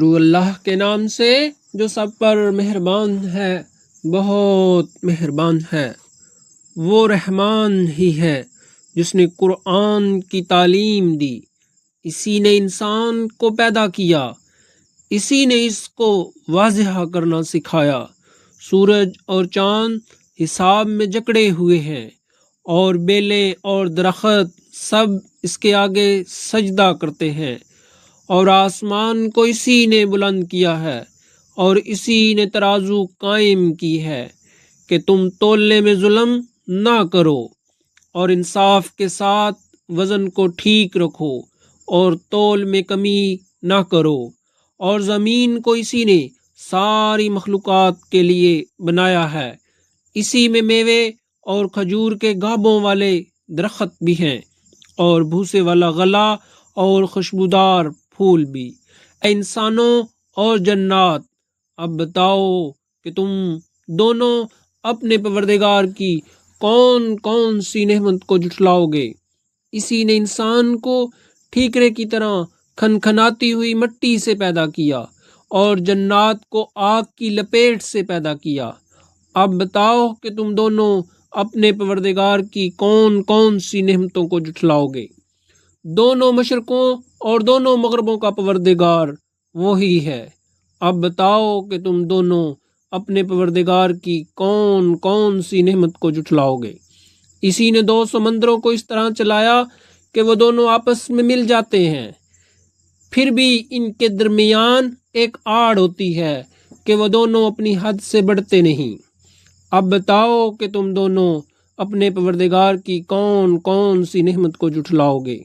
شروع اللہ کے نام سے جو سب پر مہربان ہے، بہت مہربان ہے۔ وہ رحمان ہی ہے جس نے قرآن کی تعلیم دی، اسی نے انسان کو پیدا کیا، اسی نے اس کو واضح کرنا سکھایا۔ سورج اور چاند حساب میں جکڑے ہوئے ہیں، اور بیلیں اور درخت سب اس کے آگے سجدہ کرتے ہیں، اور آسمان کو اسی نے بلند کیا ہے، اور اسی نے ترازو قائم کی ہے کہ تم تولنے میں ظلم نہ کرو، اور انصاف کے ساتھ وزن کو ٹھیک رکھو، اور تول میں کمی نہ کرو۔ اور زمین کو اسی نے ساری مخلوقات کے لیے بنایا ہے، اسی میں میوے اور کھجور کے گابوں والے درخت بھی ہیں، اور بھوسے والا غلہ اور خوشبودار پھول بھی۔ اے انسانوں اور جنات، اب بتاؤ کہ تم دونوں اپنے پروردگار کی کون کون سی نعمت کو جھٹلاؤ گے؟ اسی نے انسان کو ٹھیکرے کی طرح کھنکھناتی ہوئی مٹی سے پیدا کیا، اور جنات کو آگ کی لپیٹ سے پیدا کیا۔ اب بتاؤ کہ تم دونوں اپنے پروردگار کی کون کون سی نعمتوں کو جھٹلاؤ گے؟ دونوں مشرقوں اور دونوں مغربوں کا پروردگار وہی ہے۔ اب بتاؤ کہ تم دونوں اپنے پروردگار کی کون کون سی نعمت کو جھٹلاؤ گے؟ اسی نے دو سمندروں کو اس طرح چلایا کہ وہ دونوں آپس میں مل جاتے ہیں، پھر بھی ان کے درمیان ایک آڑ ہوتی ہے کہ وہ دونوں اپنی حد سے بڑھتے نہیں۔ اب بتاؤ کہ تم دونوں اپنے پروردگار کی کون کون سی نعمت کو جھٹلاؤ گے؟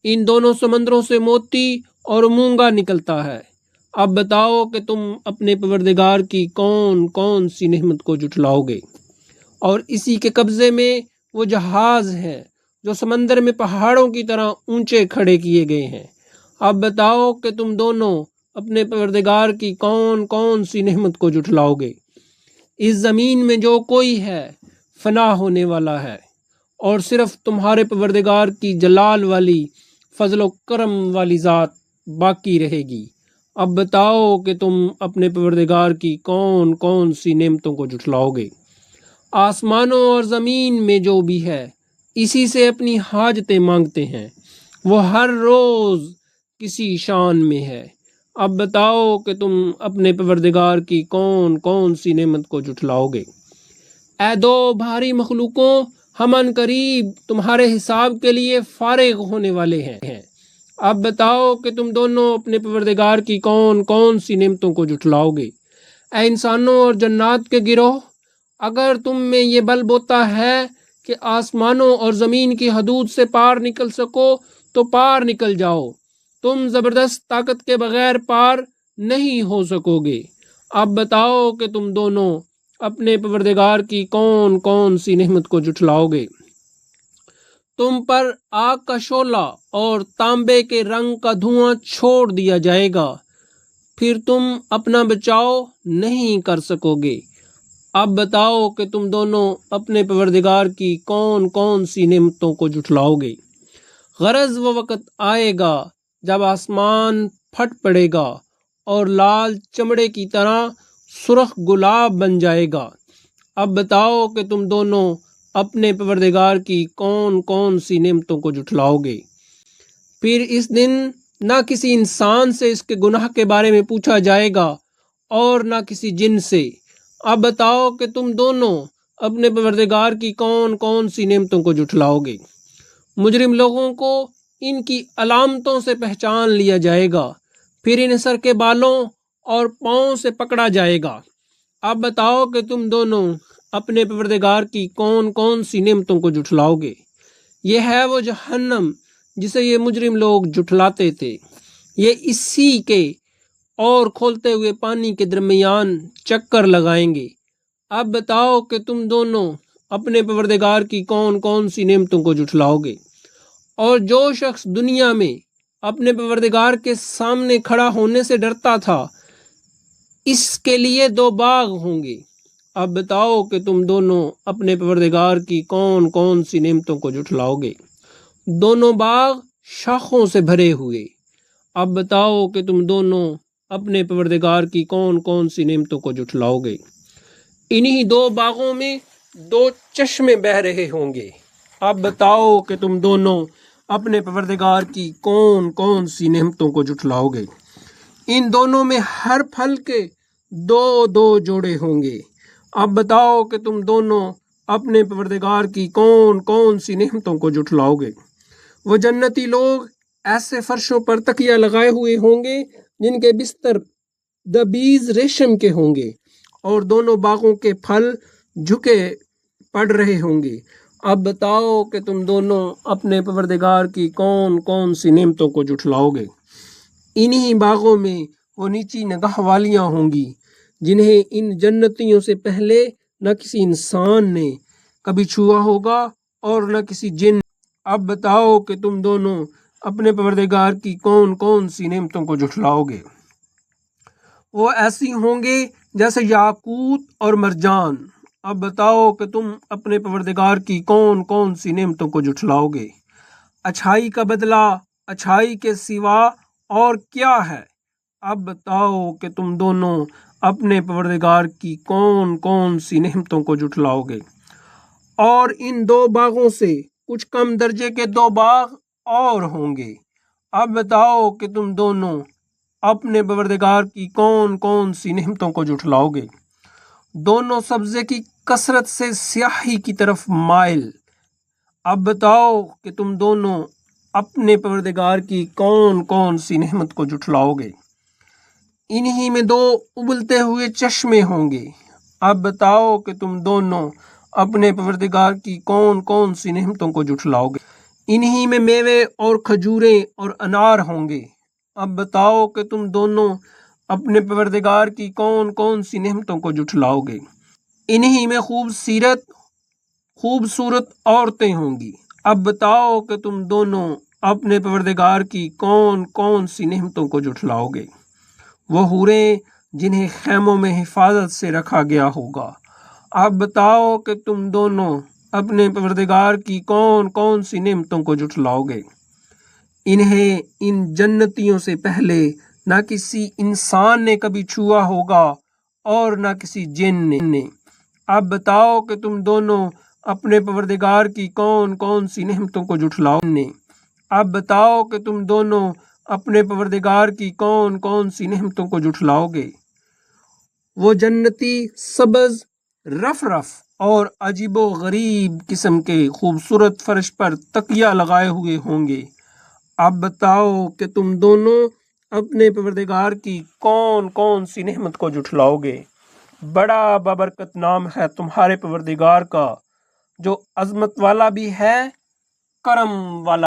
ان دونوں سمندروں سے موتی اور مونگا نکلتا ہے۔ اب بتاؤ کہ تم اپنے پروردگار کی کون کون سی نعمت کو جھٹلاؤ گے؟ اور اسی کے قبضے میں وہ جہاز ہیں جو سمندر میں پہاڑوں کی طرح اونچے کھڑے کیے گئے ہیں۔ اب بتاؤ کہ تم دونوں اپنے پروردگار کی کون کون سی نعمت کو جھٹلاؤ گے؟ اس زمین میں جو کوئی ہے فنا ہونے والا ہے، اور صرف تمہارے پروردگار کی جلال والی فضل و کرم والی ذات باقی رہے گی۔ اب بتاؤ کہ تم اپنے پروردگار کی کون کون سی نعمتوں کو جھٹلاؤ گے؟ آسمانوں اور زمین میں جو بھی ہے اسی سے اپنی حاجتیں مانگتے ہیں، وہ ہر روز کسی شان میں ہے۔ اب بتاؤ کہ تم اپنے پروردگار کی کون کون سی نعمت کو جھٹلاؤ گے؟ اے دو بھاری مخلوقوں، ہم ان قریب تمہارے حساب کے لیے فارغ ہونے والے ہیں۔ اب بتاؤ کہ تم دونوں اپنے پروردگار کی کون کون سی نعمتوں کو جھٹلاؤ گے؟ اے انسانوں اور جنات کے گروہ، اگر تم میں یہ بل بوتا ہے کہ آسمانوں اور زمین کی حدود سے پار نکل سکو تو پار نکل جاؤ، تم زبردست طاقت کے بغیر پار نہیں ہو سکو گے۔ اب بتاؤ کہ تم دونوں اپنے پروردگار کی کون کون سی نعمت کو جھٹلاؤ گے؟ تم پر آگ کا شعلہ اور تانبے کے رنگ کا دھواں چھوڑ دیا جائے گا، پھر تم اپنا بچاؤ نہیں کر سکو گے۔ اب بتاؤ کہ تم دونوں اپنے پروردگار کی کون کون سی نعمتوں کو جھٹلاؤ گے؟ غرض وہ وقت آئے گا جب آسمان پھٹ پڑے گا اور لال چمڑے کی طرح سرخ گلاب بن جائے گا۔ اب بتاؤ کہ تم دونوں اپنے پروردگار کی کون کون سی نعمتوں کو جھٹلاؤ گے؟ پھر اس دن نہ کسی انسان سے اس کے گناہ کے بارے میں پوچھا جائے گا، اور نہ کسی جن سے۔ اب بتاؤ کہ تم دونوں اپنے پروردگار کی کون کون سی نعمتوں کو جھٹلاؤ گے؟ مجرم لوگوں کو ان کی علامتوں سے پہچان لیا جائے گا، پھر انہیں سر کے بالوں اور پاؤں سے پکڑا جائے گا۔ اب بتاؤ کہ تم دونوں اپنے پروردگار کی کون کون سی نعمتوں کو جھٹلاؤ گے؟ یہ ہے وہ جہنم جسے یہ مجرم لوگ جھٹلاتے تھے، یہ اسی کے اور کھولتے ہوئے پانی کے درمیان چکر لگائیں گے۔ اب بتاؤ کہ تم دونوں اپنے پروردگار کی کون کون سی نعمتوں کو جھٹلاؤ گے؟ اور جو شخص دنیا میں اپنے پروردگار کے سامنے کھڑا ہونے سے ڈرتا تھا، اس کے لیے دو باغ ہوں گے۔ اب بتاؤ کہ تم دونوں اپنے پروردگار کی کون کون سی نعمتوں کو جھٹلاؤ گے؟ دونوں باغ شاخوں سے بھرے ہوئے۔ اب بتاؤ کہ تم دونوں اپنے پروردگار کی کون کون سی نعمتوں کو جھٹلاؤ گے۔ انہی دو باغوں میں دو چشمے بہہ رہے ہوں گے، اب بتاؤ کہ تم دونوں اپنے پروردگار کی کون کون سی نعمتوں کو جھٹلاؤ گے۔ ان دونوں میں ہر پھل کے دو دو جوڑے ہوں گے، اب بتاؤ کہ تم دونوں اپنے پروردگار کی کون کون سی نعمتوں کو جھٹلاؤ گے۔ وہ جنتی لوگ ایسے فرشوں پر تکیہ لگائے ہوئے ہوں گے جن کے بستر دبیز ریشم کے ہوں گے، اور دونوں باغوں کے پھل جھکے پڑ رہے ہوں گے، اب بتاؤ کہ تم دونوں اپنے پروردگار کی کون کون سی نعمتوں کو جھٹلاؤ گے۔ انہی باغوں میں وہ نیچی نگاہ والیاں ہوں گی جنہیں ان جنتیوں سے پہلے نہ کسی انسان نے کبھی چھوا ہوگا اور نہ کسی جن نے۔ اب بتاؤ کہ تم دونوں اپنے پروردگار کی کون کون سی نعمتوں کو جھٹلاؤ گے۔ وہ ایسی ہوں گے جیسے یاقوت اور مرجان، اب بتاؤ کہ تم اپنے پروردگار کی کون کون سی نعمتوں کو جھٹلاؤ گے۔ اچھائی کا بدلہ اچھائی کے سوا اور کیا ہے، اب بتاؤ کہ تم دونوں اپنے پروردگار کی کون کون سی نعمتوں کو جھٹلاؤ گے۔ اور ان دو باغوں سے کچھ کم درجے کے دو باغ اور ہوں گے، اب بتاؤ کہ تم دونوں اپنے پروردگار کی کون کون سی نعمتوں کو جھٹلاؤ گے۔ دونوں سبزے کی کثرت سے سیاہی کی طرف مائل، اب بتاؤ کہ تم دونوں اپنے پروردگار کی کون کون سی نعمت کو جھٹلاؤ گے۔ انہی میں دو ابلتے ہوئے چشمے ہوں گے، اب بتاؤ کہ تم دونوں اپنے پروردگار کی کون کون سی نعمتوں کو جھٹلاؤ گے۔ انہی میں میوے اور کھجوریں اور انار ہوں گے، اب بتاؤ کہ تم دونوں اپنے پروردگار کی کون کون سی نعمتوں کو جھٹلاؤ گے۔ انہی میں خوبصورت عورتیں ہوں گی، اب بتاؤ کہ تم دونوں اپنے پروردگار کی کون کون سی نعمتوں کو جھٹلاؤ گے۔ وہ حوریں جنہیں خیموں میں حفاظت سے رکھا گیا ہوگا، اب بتاؤ کہ تم دونوں اپنے پروردگار کی کون کون سی نعمتوں کو جھٹلاؤ گے۔ انہیں ان جنتیوں سے پہلے نہ کسی انسان نے کبھی چھوا ہوگا اور نہ کسی جن نے، اب بتاؤ کہ تم دونوں اپنے پروردگار کی کون کون سی نعمتوں کو جھٹلاؤ گے۔ اب بتاؤ کہ تم دونوں اپنے پروردگار کی کون کون سی نعمتوں کو جھٹلاؤ گے۔ وہ جنتی سبز، رف رف اور عجیب و غریب قسم کے خوبصورت فرش پر تکیہ لگائے ہوئے ہوں گے، اب بتاؤ کہ تم دونوں اپنے پروردگار کی کون کون سی نعمت کو جھٹلاؤ گے۔ بڑا بابرکت نام ہے تمہارے پروردگار کا، جو عظمت والا بھی ہے، کرم والا